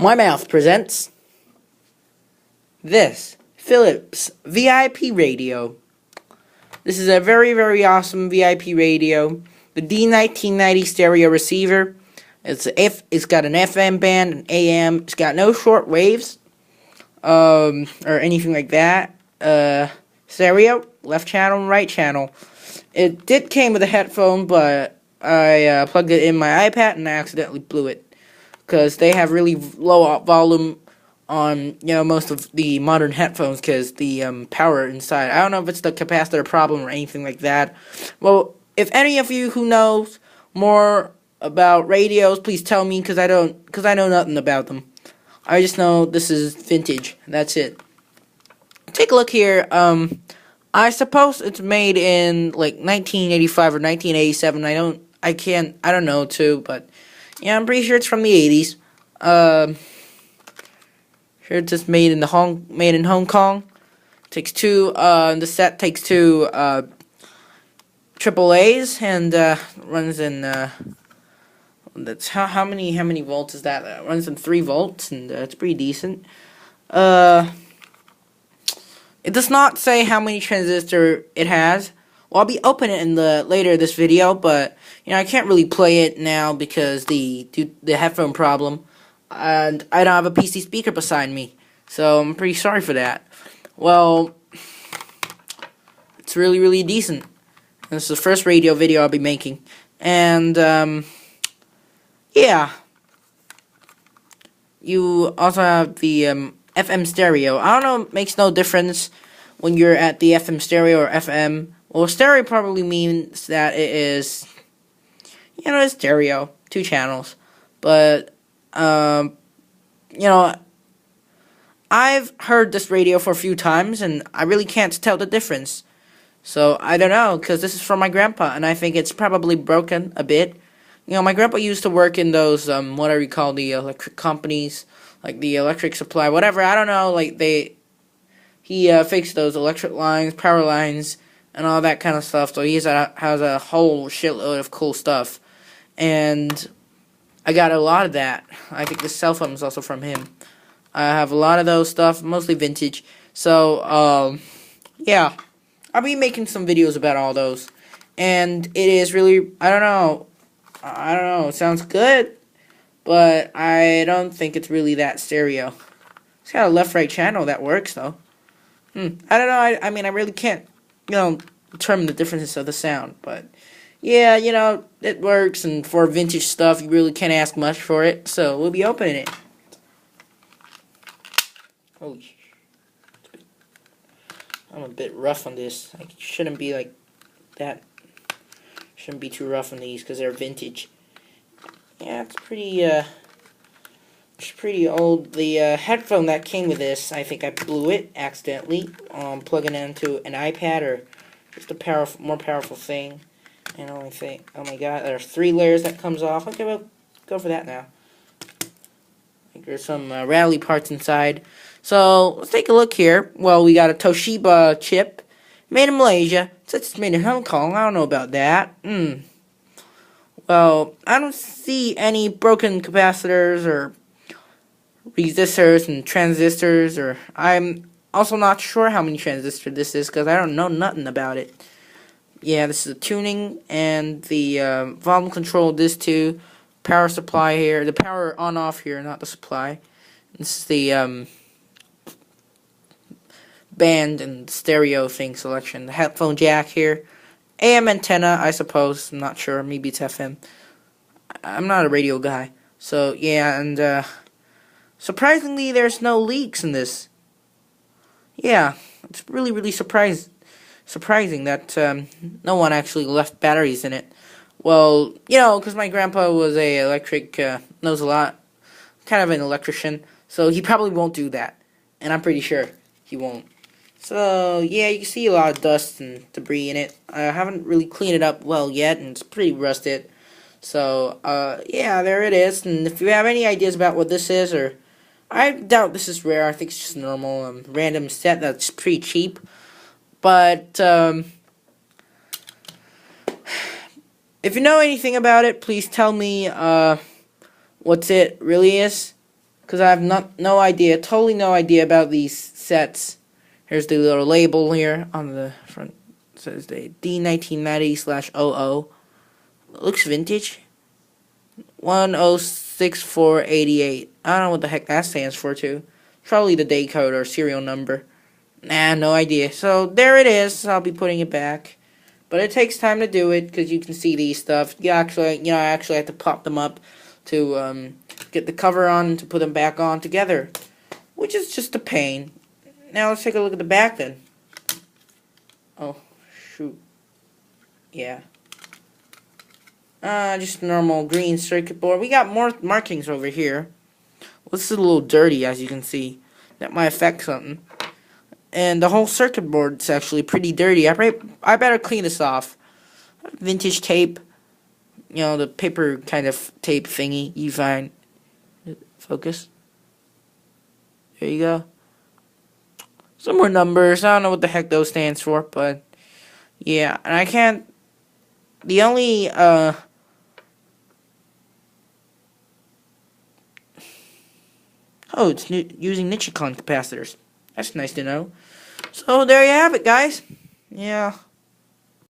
My mouth presents this Philips VIP radio. This is a very, very awesome VIP radio. The D1990 stereo receiver. It's got an FM band, an AM. It's got no short waves, or anything like that. Stereo, left channel, right channel. It did came with a headphone, but I plugged it in my iPad and I accidentally blew it. Because they have really low volume on, most of the modern headphones because the power inside. I don't know if it's the capacitor problem or anything like that. Well, if any of you who knows more about radios, please tell me because I know nothing about them. I just know this is vintage. That's it. Take a look here. I suppose it's made in like 1985 or 1987. I don't know too, but yeah, I'm pretty sure it's from the 80s. Sure, it's just made in Hong Kong. Takes two. The set takes two AAA's and runs in. That's how many volts is that? Runs in 3 volts, and it's pretty decent. It does not say how many transistors it has. Well, I'll be opening it in the later this video, but I can't really play it now because the headphone problem, and I don't have a PC speaker beside me, so I'm pretty sorry for that. Well, it's really, really decent. This is the first radio video I'll be making, and yeah. You also have the FM stereo. I don't know, it makes no difference when you're at the FM stereo or FM. Well, stereo probably means that it is, it's stereo, 2 channels. But, I've heard this radio for a few times, and I really can't tell the difference. So, I don't know, because this is from my grandpa, and I think it's probably broken a bit. My grandpa used to work in those, whatever you call the electric companies, like the electric supply, whatever, I don't know, he fixed those electric lines, power lines, and all that kind of stuff, so he has a whole shitload of cool stuff, and I got a lot of that. I think this cell phone is also from him. I have a lot of those stuff, mostly vintage, so, yeah, I'll be making some videos about all those, and it is really, I don't know, it sounds good, but I don't think it's really that stereo. It's got a left-right channel that works, though. I don't know, I mean, I really can't, determine the differences of the sound, but, yeah, it works, and for vintage stuff, you really can't ask much for it, so we'll be opening it. Holy shit. I'm a bit rough on this. I shouldn't be like that. Shouldn't be too rough on these because they're vintage. Yeah, it's pretty old. The headphone that came with this, I think I blew it accidentally, plugging it into an iPad or just a more powerful thing. And I only think, oh my god, there's 3 layers that comes off. Okay, we'll go for that now. I think there's some rattly parts inside. So let's take a look here. Well, we got a Toshiba chip. Made in Malaysia. It says it's made in Hong Kong. I don't know about that. Well, I don't see any broken capacitors or resistors and transistors. Or I'm also not sure how many transistors this is because I don't know nothing about it. Yeah, this is the tuning and the volume control. This too. Power supply here. The power on off here, not the supply. This is the band and stereo thing selection. The headphone jack here. AM antenna, I suppose. I'm not sure. Maybe it's FM. I'm not a radio guy. So, yeah, and surprisingly, there's no leaks in this. Yeah, it's really, really surprising that no one actually left batteries in it. Well, because my grandpa was knows a lot, kind of an electrician, so he probably won't do that. And I'm pretty sure he won't. So, yeah, you can see a lot of dust and debris in it. I haven't really cleaned it up well yet, and it's pretty rusted. So, yeah, there it is. And if you have any ideas about what this is, or I doubt this is rare. I think it's just normal, random set that's pretty cheap. But, if you know anything about it, please tell me what it really is. because I have no idea, totally no idea about these sets. Here's the little label here on the front. It says the D1990/00. Looks vintage. 106488. I don't know what the heck that stands for too. Probably the day code or serial number. Nah, no idea. So there it is. I'll be putting it back. But it takes time to do it because you can see these stuff. I actually have to pop them up to get the cover on to put them back on together, which is just a pain. Now let's take a look at the back then. Oh, shoot. Yeah. Just normal green circuit board. We got more markings over here. Well, this is a little dirty, as you can see. That might affect something. And the whole circuit board's actually pretty dirty. I better clean this off. Vintage tape. You know, the paper kind of tape thingy you find. Focus. There you go. Some more numbers. I don't know what the heck those stands for, but yeah. And I can't. The only oh, it's using Nichicon capacitors. That's nice to know. So there you have it, guys. Yeah.